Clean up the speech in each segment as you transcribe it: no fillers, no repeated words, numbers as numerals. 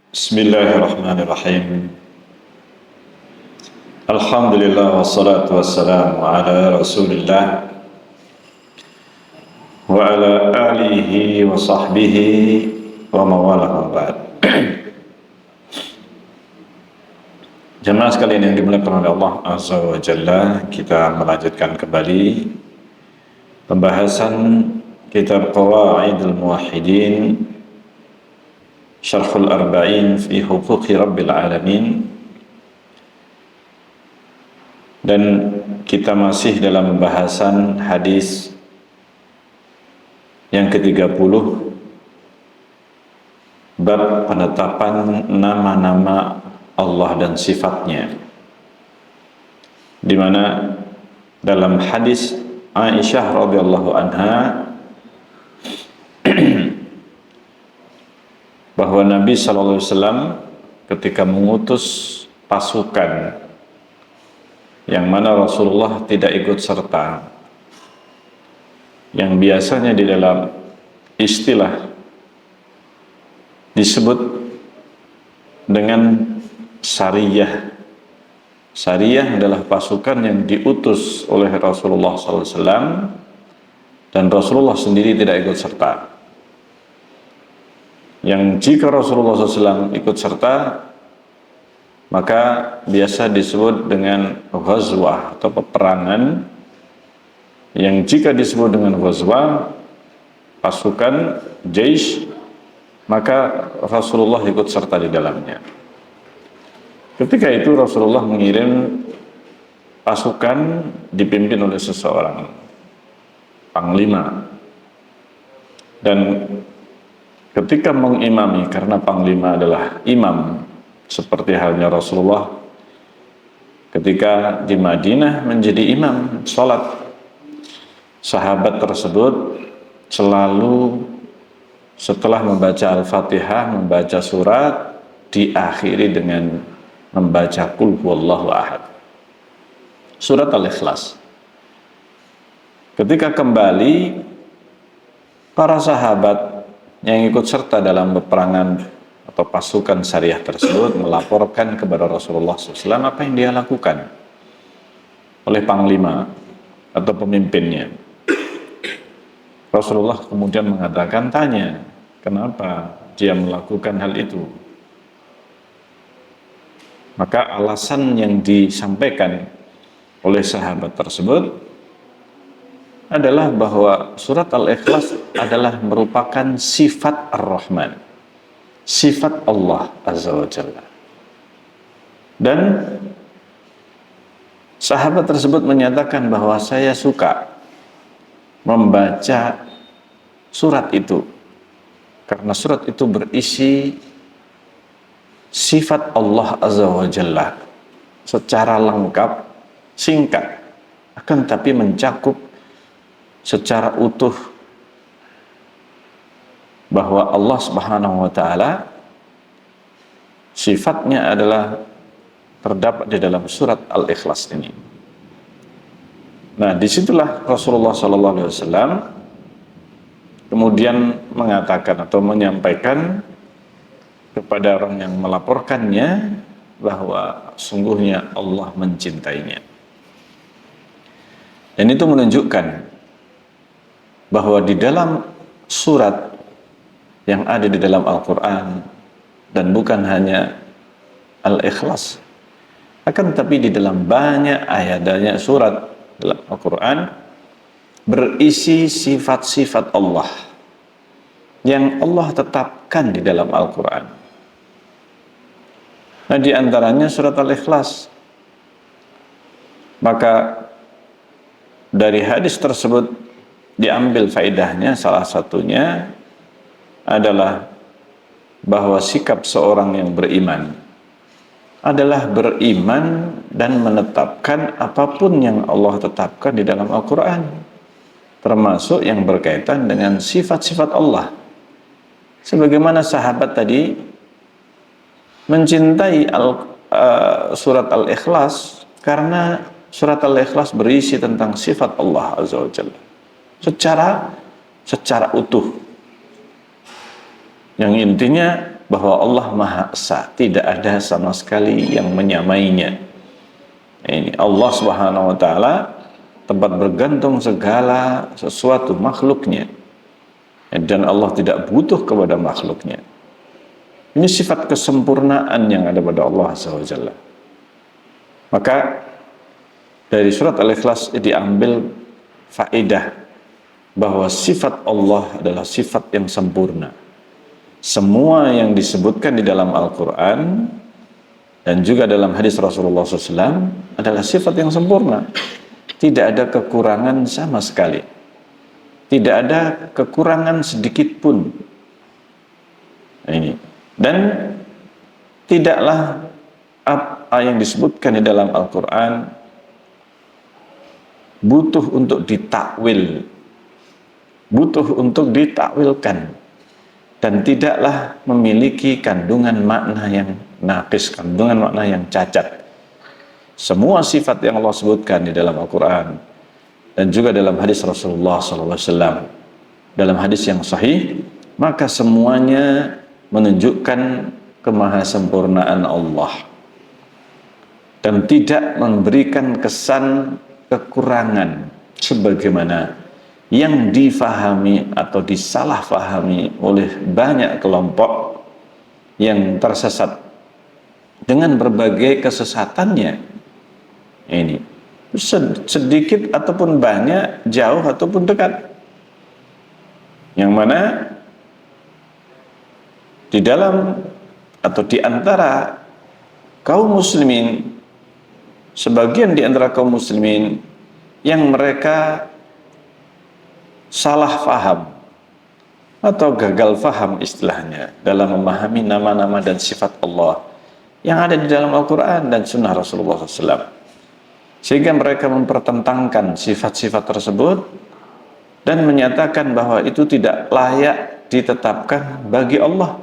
Bismillahirrahmanirrahim. Alhamdulillah wassalatu wassalamu ala Rasulillah wa ala alihi wa sahbihi wa mawalah ba'd. Jemaah sekalian yang dimuliakan oleh Allah Azza wa Jalla, kita melanjutkan kembali pembahasan kitab Qawaidul Muwahhidin Syarhul Arba'in fi Huquqi Rabbil Alamin, dan kita masih dalam pembahasan hadis yang ke-30 bab penetapan nama-nama Allah dan sifatnya, di mana dalam hadis Aisyah radhiyallahu anha bahwa Nabi SAW ketika mengutus pasukan yang mana Rasulullah tidak ikut serta, yang biasanya di dalam istilah disebut dengan sariyah. Sariyah adalah pasukan yang diutus oleh Rasulullah SAW dan Rasulullah sendiri tidak ikut serta. Yang jika Rasulullah SAW ikut serta, maka biasa disebut dengan ghazwah atau peperangan. Yang jika disebut dengan ghazwah, pasukan jaish, maka Rasulullah ikut serta di dalamnya. Ketika itu Rasulullah mengirim pasukan dipimpin oleh seseorang panglima, dan ketika mengimami, karena panglima adalah imam, seperti halnya Rasulullah ketika di Madinah menjadi imam sholat, sahabat tersebut selalu setelah membaca Al-Fatihah, membaca surat, diakhiri dengan membaca Qul Huwallahu Ahad, surat Al-Ikhlas. Ketika kembali, para sahabat yang ikut serta dalam peperangan atau pasukan syariah tersebut melaporkan kepada Rasulullah SAW apa yang dia lakukan oleh panglima atau pemimpinnya. Rasulullah kemudian mengatakan, tanya, kenapa dia melakukan hal itu? Maka alasan yang disampaikan oleh sahabat tersebut adalah bahwa surat Al-Ikhlas adalah merupakan sifat Ar-Rahman, sifat Allah Azza wa Jalla. Dan sahabat tersebut menyatakan bahwa saya suka membaca surat itu karena surat itu berisi sifat Allah Azza wa Jalla secara lengkap, singkat, akan tapi mencakup secara utuh bahwa Allah Subhanahu wa taala sifatnya adalah terdapat di dalam surat Al-Ikhlas ini. Nah, disitulah Rasulullah SAW kemudian mengatakan atau menyampaikan kepada orang yang melaporkannya bahwa sungguhnya Allah mencintainya. Dan itu menunjukkan bahwa di dalam surat yang ada di dalam Al-Quran, dan bukan hanya Al-Ikhlas, akan tetapi di dalam banyak ayat dan surat dalam Al-Quran berisi sifat-sifat Allah yang Allah tetapkan di dalam Al-Quran. Nah, di antaranya surat Al-Ikhlas. Maka dari hadis tersebut diambil faedahnya, salah satunya adalah bahwa sikap seorang yang beriman adalah beriman dan menetapkan apapun yang Allah tetapkan di dalam Al-Quran, termasuk yang berkaitan dengan sifat-sifat Allah. Sebagaimana sahabat tadi mencintai surat Al-Ikhlas karena surat Al-Ikhlas berisi tentang sifat Allah Azza wa Jalla secara utuh, yang intinya bahwa Allah Maha Esa, tidak ada sama sekali yang menyamainya. Ini Allah Subhanahu wa taala tempat bergantung segala sesuatu makhluknya, dan Allah tidak butuh kepada makhluknya. Ini sifat kesempurnaan yang ada pada Allah SWT. Maka dari surat Al-Ikhlas diambil faedah bahwa sifat Allah adalah sifat yang sempurna. Semua yang disebutkan di dalam Al-Quran dan juga dalam hadis Rasulullah SAW adalah sifat yang sempurna. Tidak ada kekurangan sama sekali. Tidak ada kekurangan sedikit pun. Nah, ini. Dan tidaklah apa yang disebutkan di dalam Al-Quran butuh untuk ditakwil, butuh untuk ditakwilkan, dan tidaklah memiliki kandungan makna yang naqis, kandungan makna yang cacat. Semua sifat yang Allah sebutkan di dalam Al-Quran dan juga dalam hadis Rasulullah SAW, dalam hadis yang sahih, maka semuanya menunjukkan kemahasempurnaan Allah dan tidak memberikan kesan kekurangan sebagaimana yang difahami atau disalahfahami oleh banyak kelompok yang tersesat dengan berbagai kesesatannya. Ini sedikit ataupun banyak, jauh ataupun dekat, yang mana di dalam atau di antara kaum muslimin, sebagian di antara kaum muslimin yang mereka salah faham atau gagal faham istilahnya dalam memahami nama-nama dan sifat Allah yang ada di dalam Al-Quran dan Sunnah Rasulullah SAW, sehingga mereka mempertentangkan sifat-sifat tersebut dan menyatakan bahwa itu tidak layak ditetapkan bagi Allah,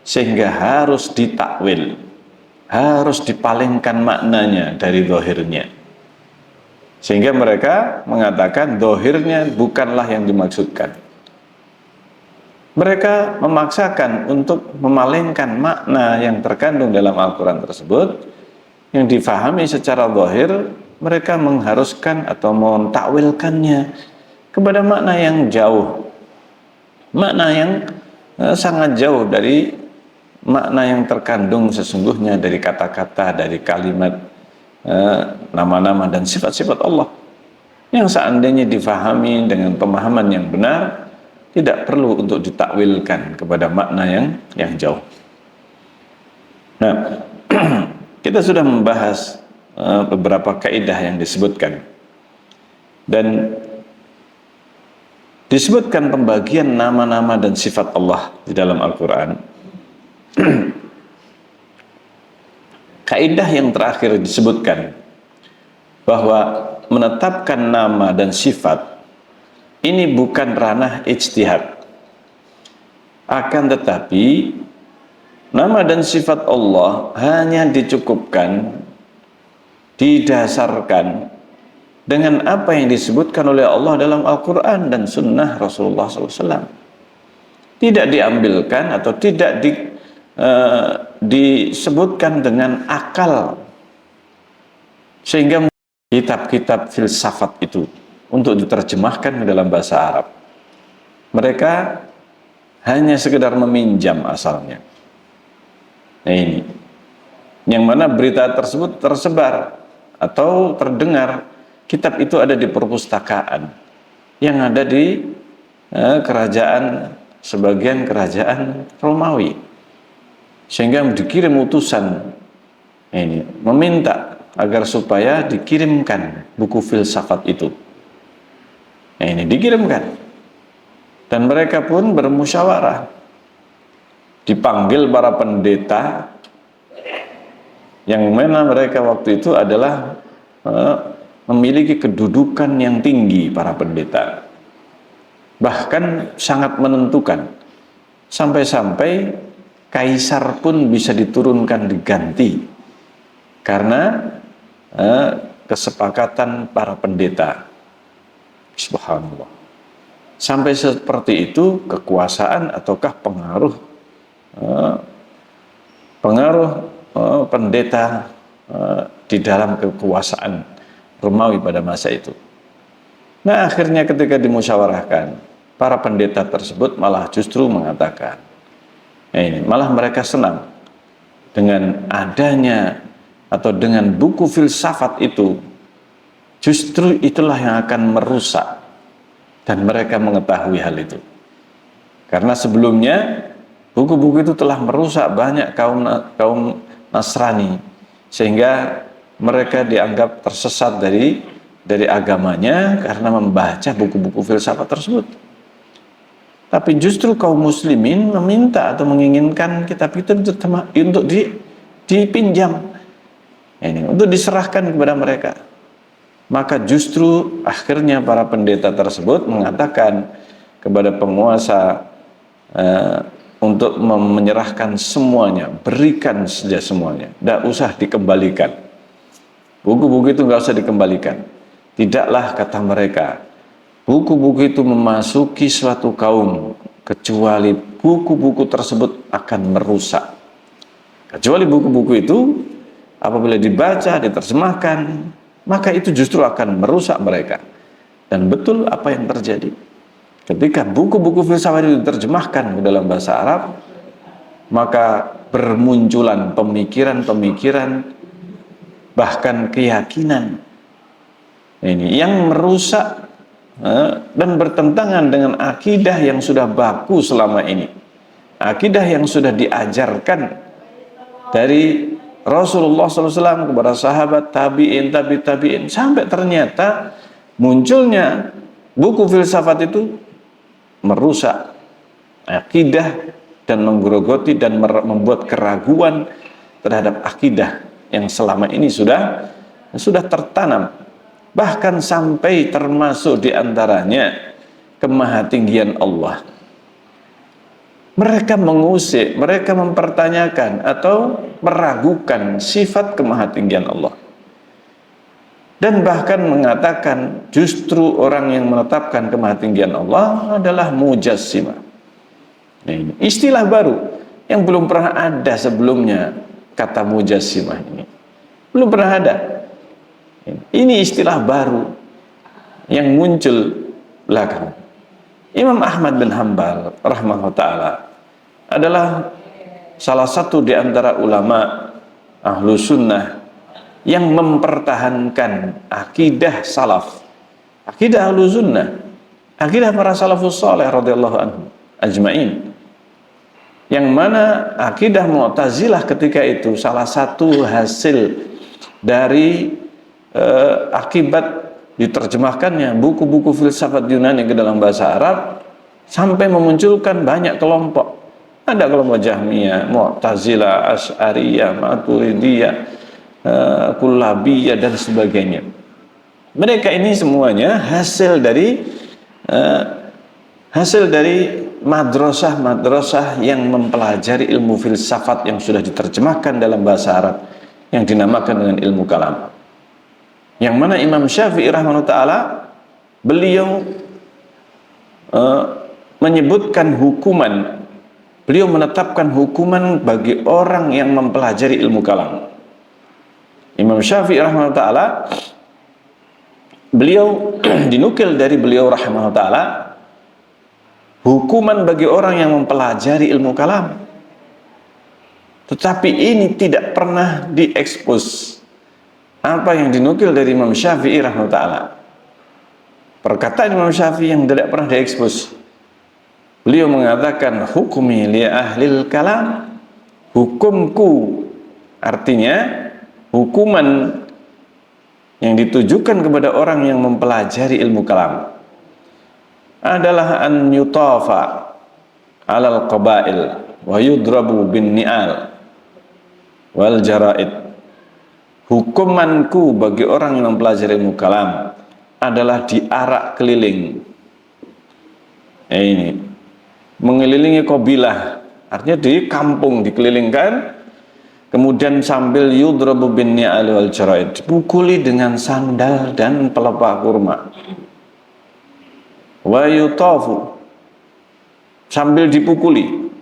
sehingga harus ditakwil, harus dipalingkan maknanya dari zahirnya, sehingga mereka mengatakan zahirnya bukanlah yang dimaksudkan. Mereka memaksakan untuk memalingkan makna yang terkandung dalam Al-Quran tersebut yang difahami secara zahir. Mereka mengharuskan atau mentakwilkannya kepada makna yang jauh, makna yang sangat jauh dari makna yang terkandung sesungguhnya dari kata-kata, dari kalimat, nama-nama dan sifat-sifat Allah, yang seandainya difahami dengan pemahaman yang benar, tidak perlu untuk ditakwilkan kepada makna yang jauh. Nah, kita sudah membahas beberapa kaidah yang disebutkan, dan disebutkan pembagian nama-nama dan sifat Allah di dalam Al-Quran. Kaidah yang terakhir disebutkan bahwa menetapkan nama dan sifat ini bukan ranah ijtihad, akan tetapi nama dan sifat Allah hanya dicukupkan, didasarkan dengan apa yang disebutkan oleh Allah dalam Al-Quran dan Sunnah Rasulullah SAW. Tidak diambilkan atau tidak disebutkan dengan akal, sehingga kitab-kitab filsafat itu untuk diterjemahkan ke dalam bahasa Arab, mereka hanya sekedar meminjam asalnya. Nah, ini yang mana berita tersebut tersebar atau terdengar, kitab itu ada di perpustakaan yang ada di kerajaan, sebagian kerajaan Romawi, sehingga dikirim utusan ini meminta agar supaya dikirimkan buku filsafat itu. Nah, ini dikirimkan, dan mereka pun bermusyawarah, dipanggil para pendeta yang mana mereka waktu itu adalah memiliki kedudukan yang tinggi. Para pendeta bahkan sangat menentukan, sampai-sampai kaisar pun bisa diturunkan, diganti karena kesepakatan para pendeta. Subhanallah. Sampai seperti itu kekuasaan ataukah pengaruh eh, pengaruh pendeta di dalam kekuasaan Romawi pada masa itu. Nah, akhirnya ketika dimusyawarahkan, para pendeta tersebut malah justru mengatakan, malah mereka senang dengan adanya atau dengan buku filsafat itu. Justru itulah yang akan merusak, dan mereka mengetahui hal itu. Karena sebelumnya buku-buku itu telah merusak banyak kaum Nasrani, sehingga mereka dianggap tersesat dari agamanya karena membaca buku-buku filsafat tersebut. Tapi justru kaum muslimin meminta atau menginginkan kitab itu untuk dipinjam, untuk diserahkan kepada mereka. Maka justru akhirnya para pendeta tersebut mengatakan kepada penguasa untuk menyerahkan semuanya, berikan saja semuanya, tidak usah dikembalikan. Buku-buku itu nggak usah dikembalikan. Tidaklah, kata mereka, buku-buku itu memasuki suatu kaum kecuali buku-buku tersebut akan merusak. Kecuali buku-buku itu apabila dibaca, diterjemahkan, maka itu justru akan merusak mereka. Dan betul apa yang terjadi. Ketika buku-buku filsafat itu diterjemahkan ke dalam bahasa Arab, maka bermunculan pemikiran-pemikiran, bahkan keyakinan yang merusak dan bertentangan dengan akidah yang sudah baku selama ini. Akidah yang sudah diajarkan dari Rasulullah SAW kepada sahabat, tabi'in, tabi'in, sampai ternyata munculnya buku filsafat itu merusak akidah dan menggerogoti dan membuat keraguan terhadap akidah yang selama ini sudah tertanam, bahkan sampai termasuk diantaranya kemahatinggian Allah. Mereka mengusik, mereka mempertanyakan atau meragukan sifat kemahatinggian Allah. Dan bahkan mengatakan justru orang yang menetapkan kemahatinggian Allah adalah mujassimah. Nah, ini istilah baru yang belum pernah ada sebelumnya, kata mujassimah ini. Belum pernah ada. Ini istilah baru yang muncul belakangan. Imam Ahmad bin Hanbal rahimahullah ta'ala adalah salah satu di antara ulama ahlu sunnah yang mempertahankan akidah salaf, akidah ahlu sunnah, akidah para salafus saleh radhiyallahu anhum ajma'in, yang mana akidah Mu'tazilah ketika itu salah satu hasil dari akibat diterjemahkannya buku-buku filsafat Yunani ke dalam bahasa Arab, sampai memunculkan banyak kelompok. Ada kelompok Jahmiyah, Mu'tazilah, Asy'ariyah, Maturidiyah, Kullabiyah dan sebagainya. Mereka ini semuanya hasil dari madrasah-madrasah yang mempelajari ilmu filsafat yang sudah diterjemahkan dalam bahasa Arab yang dinamakan dengan ilmu kalam. Yang mana Imam Syafi'i rahimahullah ta'ala, beliau menyebutkan hukuman, beliau menetapkan hukuman bagi orang yang mempelajari ilmu kalam. Imam Syafi'i rahimahullah ta'ala, beliau dinukil dari beliau rahimahullah ta'ala, hukuman bagi orang yang mempelajari ilmu kalam. Tetapi ini tidak pernah diekspos. Apa yang dinukil dari Imam Syafi'i rahimahullah ta'ala, perkataan Imam Syafi'i yang tidak pernah diekspos. Beliau mengatakan, hukmi li ahlil kalam, hukumku, artinya hukuman yang ditujukan kepada orang yang mempelajari ilmu kalam adalah an yutafa alal qabail wa yudrabu bin ni'al wal jaraid. Hukumanku bagi orang yang mempelajari ilmu kalam adalah diarak keliling. Ini mengelilingi qabilah, artinya di kampung dikelilingkan, kemudian sambil yudrabu bin ni'al wal jaraid, dipukuli dengan sandal dan pelepah kurma. Wa yutafu, sambil dipukuli,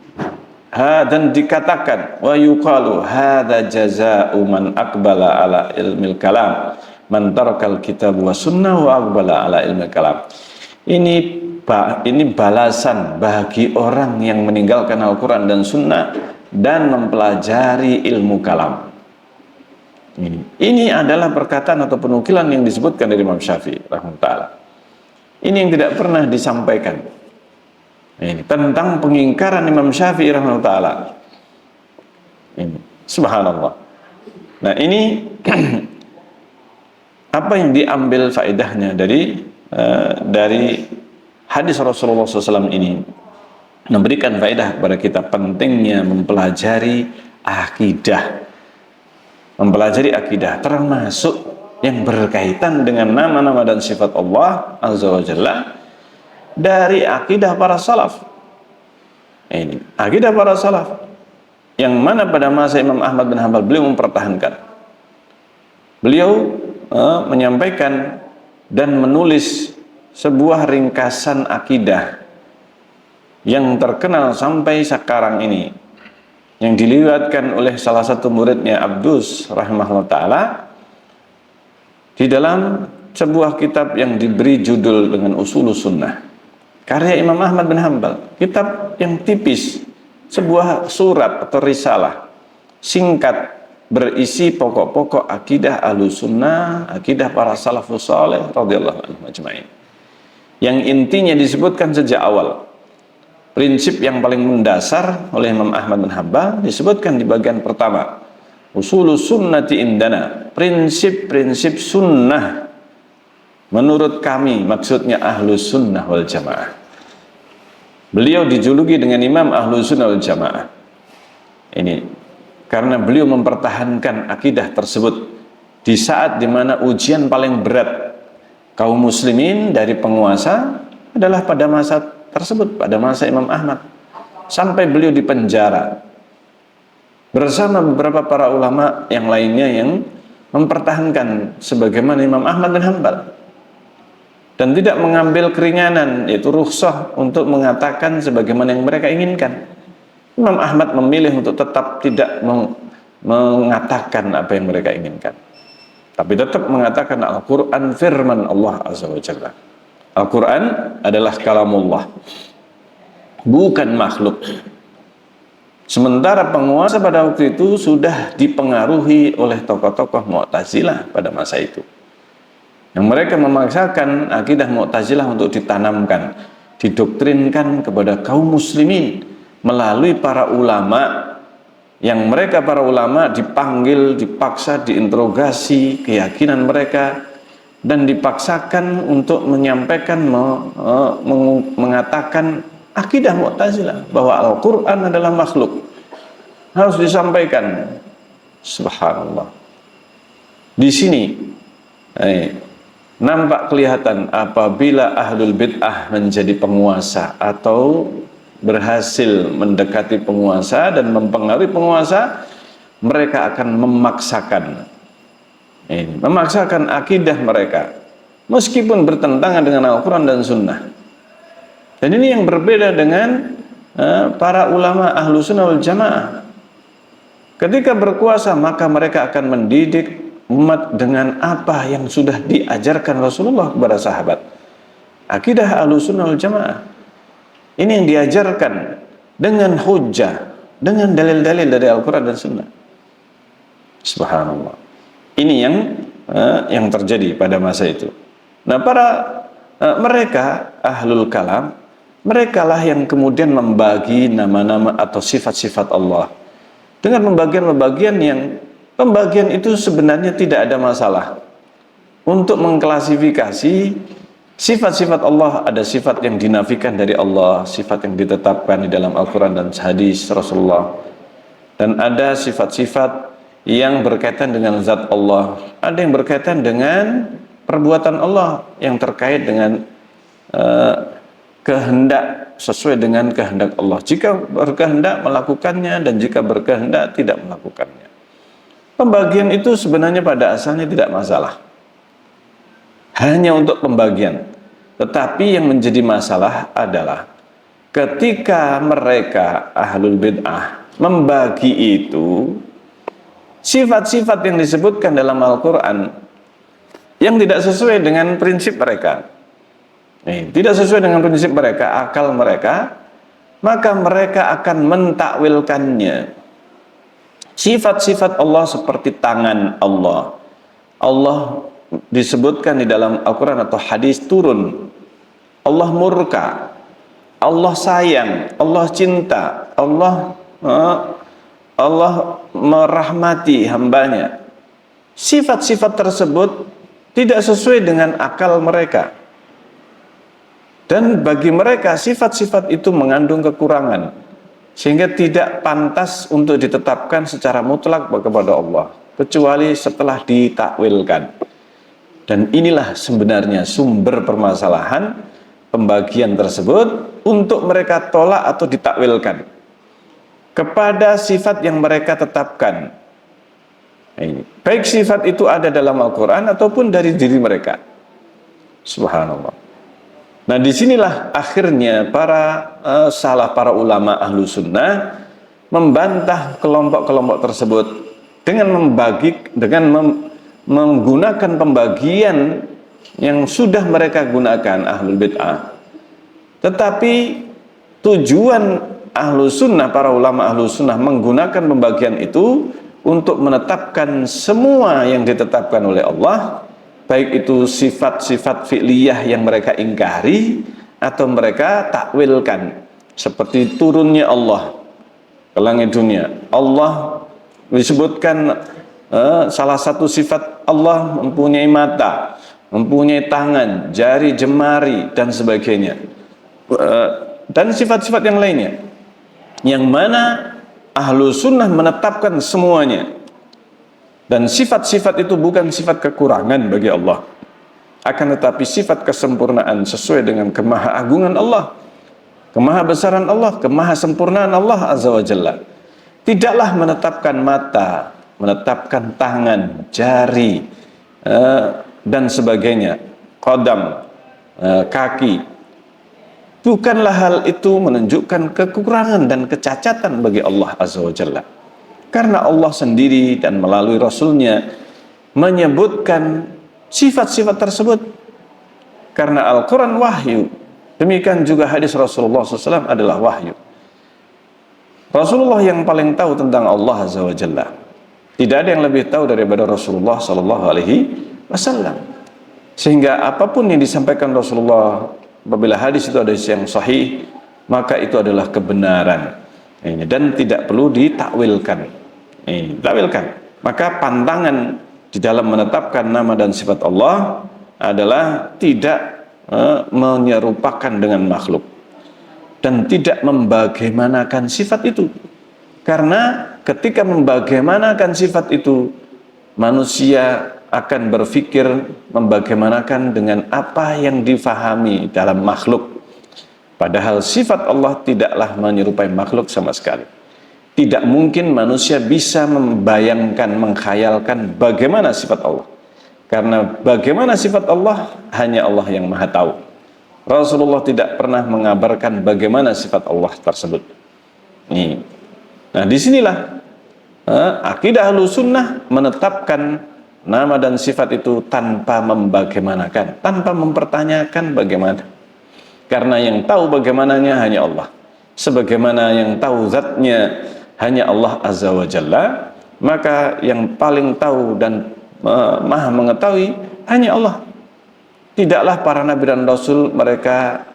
dan dikatakan wa yuqalu hadza jazaa'u man aqbala ala ilmil kalam man tarakal kitab wa sunnah wa aqbala ala ilmil kalam. Ini balasan bagi orang yang meninggalkan Al-Quran dan Sunnah dan mempelajari ilmu kalam. Ini adalah perkataan atau penukilan yang disebutkan dari Imam Syafi'i rahimahullah. Ini yang tidak pernah disampaikan. Ini tentang pengingkaran Imam Syafi'i rahimahullah. Ini subhanallah. Nah, ini apa yang diambil faedahnya dari hadis Rasulullah SAW ini memberikan faedah kepada kita pentingnya mempelajari akidah. Mempelajari akidah termasuk yang berkaitan dengan nama-nama dan sifat Allah Azza wa Jalla dari akidah para salaf. Ini akidah para salaf yang mana pada masa Imam Ahmad bin Hanbal beliau mempertahankan. Beliau menyampaikan dan menulis sebuah ringkasan akidah yang terkenal sampai sekarang ini, yang diliwatkan oleh salah satu muridnya Abdus rahimahullah ta'ala di dalam sebuah kitab yang diberi judul dengan Usulus Sunnah, karya Imam Ahmad bin Hanbal. Kitab yang tipis, sebuah surat atau risalah singkat berisi pokok-pokok akidah Ahlus Sunnah, akidah para salafus saleh radhiyallahu anhum ajma'in. Yang intinya disebutkan sejak awal. Prinsip yang paling mendasar oleh Imam Ahmad bin Hanbal disebutkan di bagian pertama. Usulus sunnati indana, prinsip-prinsip sunnah menurut kami, maksudnya Ahlus Sunnah wal Jamaah. Beliau dijuluki dengan Imam Ahlus Sunnah wal Jamaah. Ini karena beliau mempertahankan akidah tersebut di saat dimana ujian paling berat kaum muslimin dari penguasa adalah pada masa tersebut, pada masa Imam Ahmad, sampai beliau dipenjara bersama beberapa para ulama yang lainnya yang mempertahankan sebagaimana Imam Ahmad bin Hanbal dan tidak mengambil keringanan, yaitu rukhsah untuk mengatakan sebagaimana yang mereka inginkan. Imam Ahmad memilih untuk tetap tidak mengatakan apa yang mereka inginkan, tapi tetap mengatakan Al-Quran firman Allah Azza wa Jalla. Al-Quran adalah kalamullah, bukan makhluk. Sementara penguasa pada waktu itu sudah dipengaruhi oleh tokoh-tokoh Mu'tazilah pada masa itu, yang mereka memaksakan akidah Mu'tazilah untuk ditanamkan, didoktrinkan kepada kaum muslimin melalui para ulama, yang mereka para ulama dipanggil, dipaksa, diinterogasi keyakinan mereka dan dipaksakan untuk menyampaikan, mengatakan akidah Mu'tazilah bahwa Al-Quran adalah makhluk, harus disampaikan. Subhanallah. Di sini nampak kelihatan apabila ahlul bid'ah menjadi penguasa atau berhasil mendekati penguasa dan mempengaruhi penguasa, mereka akan memaksakan akidah mereka meskipun bertentangan dengan Al-Quran dan Sunnah. Dan ini yang berbeda dengan para ulama Ahlus Sunnah wal Jamaah. Ketika berkuasa, maka mereka akan mendidik umat dengan apa yang sudah diajarkan Rasulullah kepada sahabat. Akidah Ahlus Sunnah wal Jamaah ini yang diajarkan dengan hujjah, dengan dalil-dalil dari Al-Quran dan Sunnah. Subhanallah. Ini yang terjadi pada masa itu. Nah, mereka ahlul kalam, merekalah yang kemudian membagi nama-nama atau sifat-sifat Allah dengan pembagian-pembagian yang pembagian itu sebenarnya tidak ada masalah. Untuk mengklasifikasi sifat-sifat Allah, ada sifat yang dinafikan dari Allah, sifat yang ditetapkan di dalam Al-Quran dan hadis Rasulullah, dan ada sifat-sifat yang berkaitan dengan zat Allah, ada yang berkaitan dengan perbuatan Allah yang terkait dengan kehendak, sesuai dengan kehendak Allah. Jika berkehendak melakukannya dan jika berkehendak tidak melakukannya. Pembagian itu sebenarnya pada asalnya tidak masalah, hanya untuk pembagian. Tetapi yang menjadi masalah adalah ketika mereka ahlul bid'ah membagi itu sifat-sifat yang disebutkan dalam Al-Quran yang tidak sesuai dengan prinsip mereka, tidak sesuai dengan prinsip mereka, akal mereka, maka mereka akan mentakwilkannya. Sifat-sifat Allah seperti tangan Allah. Allah disebutkan di dalam Al-Quran atau hadis turun. Allah murka, Allah sayang, Allah cinta, Allah merahmati hambanya. Sifat-sifat tersebut tidak sesuai dengan akal mereka. Dan bagi mereka sifat-sifat itu mengandung kekurangan, sehingga tidak pantas untuk ditetapkan secara mutlak kepada Allah, kecuali setelah ditakwilkan. Dan inilah sebenarnya sumber permasalahan pembagian tersebut, untuk mereka tolak atau ditakwilkan kepada sifat yang mereka tetapkan. Baik sifat itu ada dalam Al-Quran ataupun dari diri mereka. Subhanallah. Nah, disinilah akhirnya para ulama ahlu sunnah membantah kelompok-kelompok tersebut dengan menggunakan pembagian yang sudah mereka gunakan ahlul bid'ah. Tetapi tujuan ahlu sunnah, para ulama ahlu sunnah menggunakan pembagian itu untuk menetapkan semua yang ditetapkan oleh Allah, baik itu sifat-sifat fi'liyah yang mereka ingkari atau mereka takwilkan, seperti turunnya Allah ke langit dunia. Allah disebutkan salah satu sifat Allah mempunyai mata, mempunyai tangan, jari, jemari, dan sebagainya, dan sifat-sifat yang lainnya, yang mana ahlu sunnah menetapkan semuanya. Dan sifat-sifat itu bukan sifat kekurangan bagi Allah, akan tetapi sifat kesempurnaan sesuai dengan kemahaagungan Allah, kemahabesaran Allah, kemahasempurnaan Allah Azza wa Jalla. Tidaklah menetapkan mata, menetapkan tangan, jari, dan sebagainya, qadam, kaki. Bukanlah hal itu menunjukkan kekurangan dan kecacatan bagi Allah Azza wa Jalla. Karena Allah sendiri dan melalui Rasulnya menyebutkan sifat-sifat tersebut. Karena Al-Quran wahyu, demikian juga hadis Rasulullah SAW adalah wahyu. Rasulullah yang paling tahu tentang Allah Azza wa Jalla. Tidak ada yang lebih tahu daripada Rasulullah SAW. Sehingga apapun yang disampaikan Rasulullah, apabila hadis itu ada yang sahih, maka itu adalah kebenaran. Dan tidak perlu ditakwilkan. Maka pantangan di dalam menetapkan nama dan sifat Allah adalah tidak menyerupakan dengan makhluk dan tidak membagaimanakan sifat itu. Karena ketika membagaimanakan sifat itu, manusia akan berpikir membagaimanakan dengan apa yang difahami dalam makhluk. Padahal sifat Allah tidaklah menyerupai makhluk sama sekali. Tidak mungkin manusia bisa membayangkan, mengkhayalkan bagaimana sifat Allah. Karena bagaimana sifat Allah, hanya Allah yang maha tahu. Rasulullah tidak pernah mengabarkan bagaimana sifat Allah tersebut. Nah, disinilah akidah Ahlussunnah menetapkan nama dan sifat itu tanpa membagaimanakan, tanpa mempertanyakan bagaimana. Karena yang tahu bagaimananya hanya Allah. Sebagaimana yang tahu zatnya hanya Allah Azza wa Jalla, maka yang paling tahu dan maha mengetahui hanya Allah. Tidaklah para nabi dan rasul mereka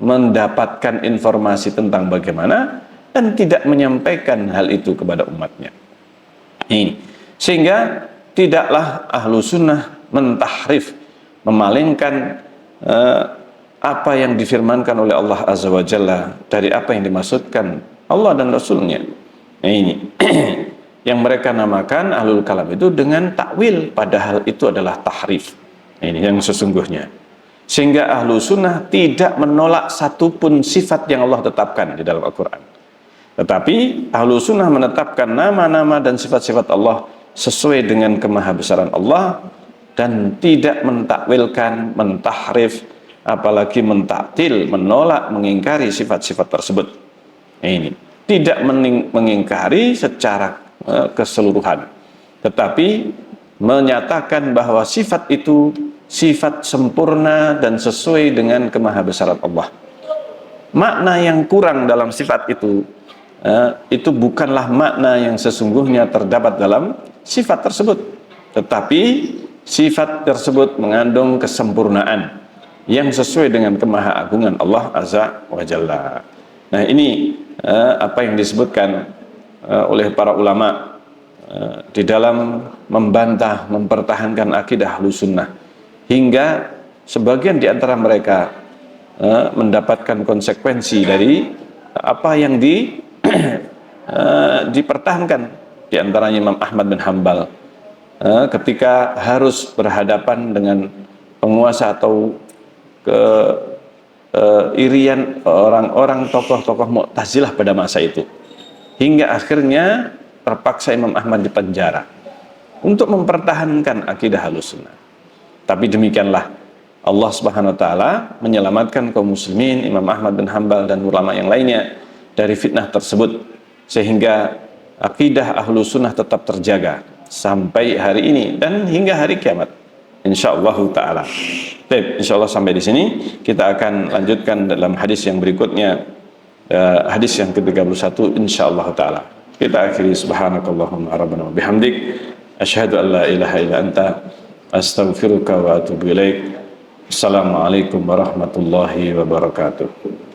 mendapatkan informasi tentang bagaimana dan tidak menyampaikan hal itu kepada umatnya. Sehingga tidaklah ahlu sunnah mentahrif, memalingkan apa yang difirmankan oleh Allah Azza wa Jalla dari apa yang dimaksudkan Allah dan Rasulnya. Ini yang mereka namakan ahlul kalam itu dengan takwil, padahal itu adalah tahrif. Ini yang sesungguhnya. Sehingga ahlu sunnah tidak menolak satupun sifat yang Allah tetapkan di dalam Al-Quran. Tetapi ahlu sunnah menetapkan nama-nama dan sifat-sifat Allah sesuai dengan kemahabesaran Allah dan tidak mentakwilkan, mentahrif, apalagi mentaktil, menolak, mengingkari sifat-sifat tersebut. Ini tidak mengingkari secara keseluruhan, tetapi menyatakan bahwa sifat itu sifat sempurna dan sesuai dengan kemahabesaran Allah. Makna yang kurang dalam sifat itu bukanlah makna yang sesungguhnya terdapat dalam sifat tersebut, tetapi sifat tersebut mengandung kesempurnaan yang sesuai dengan kemahaagungan Allah Azza wa Jalla. Nah, ini apa yang disebutkan oleh para ulama di dalam membantah, mempertahankan akidah Ahlussunnah, hingga sebagian di antara mereka mendapatkan konsekuensi dari apa yang dipertahankan, di antaranya Imam Ahmad bin Hambal ketika harus berhadapan dengan penguasa atau irian orang-orang tokoh-tokoh Mu'tazilah pada masa itu, hingga akhirnya terpaksa Imam Ahmad dipenjara untuk mempertahankan akidah Ahlussunnah. Tapi demikianlah Allah Subhanahu wa taala menyelamatkan kaum muslimin, Imam Ahmad bin Hambal dan ulama yang lainnya dari fitnah tersebut, sehingga akidah Ahlussunnah tetap terjaga sampai hari ini dan hingga hari kiamat, insyaallah taala. Baik, insyaallah sampai di sini kita akan lanjutkan dalam hadis yang berikutnya, hadis yang ke-31 insyaallah taala. Kita akhiri subhanakallahumma rabbana wa bihamdik asyhadu an la ilaha illa anta astaghfiruka wa atubu ilaik. Assalamualaikum warahmatullahi wabarakatuh.